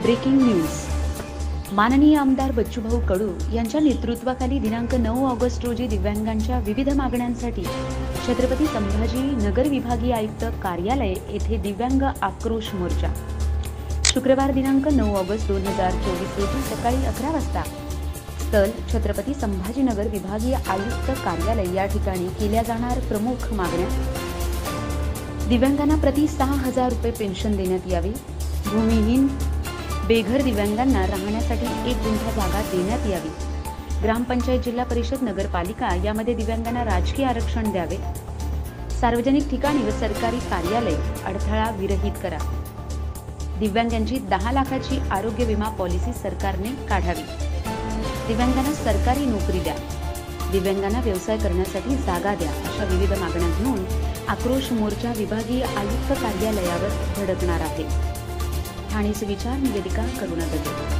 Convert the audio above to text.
Breaking news. माननीय आमदार बच्चूभाऊ कडू यांच्या नेतृत्वाखाली दिनांक 9 ऑगस्ट रोजी दिव्यांगांच्या विविध मागण्यांसाठी छत्रपती संभाजी नगर विभागीय आयुक्त कार्यालय येथे दिव्यांग आक्रोश मोर्चा शुक्रवार दिनांक 9 ऑगस्ट 2024 रोजी सकाळी 11 वाजता स्थळ छत्रपती संभाजीनगर विभागीय आयुक्त कार्यालय या ठिकाणी केल्या जाणार प्रमुख मागण्या: दिव्यांगांना प्रति 6,000 रुपये पेन्शन देण्यात यावी, भूमिहीन बेघर दिव्यांगांना राहण्यासाठी 1 गुंठा जागा देण्यात यावी, ग्रामपंचायत, जिल्हा परिषद, नगरपालिका यामध्ये दिव्यांगांना राजकीय आरक्षण द्यावे, सार्वजनिक ठिकाणी व सरकारी कार्यालय अडथळा विरहित करा, दिव्यांगांची 10 लाखाची आरोग्य विमा पॉलिसी सरकारने काढावी, दिव्यांगांना सरकारी नोकरी द्या, दिव्यांगांना व्यवसाय करण्यासाठी जागा द्या अशा विविध मागण्या घेऊन आक्रोश मोर्चा विभागीय आयुक्त कार्यालयावर धडकणार आहे। ठाणे से विचार निवेदिका करुणा दत्त।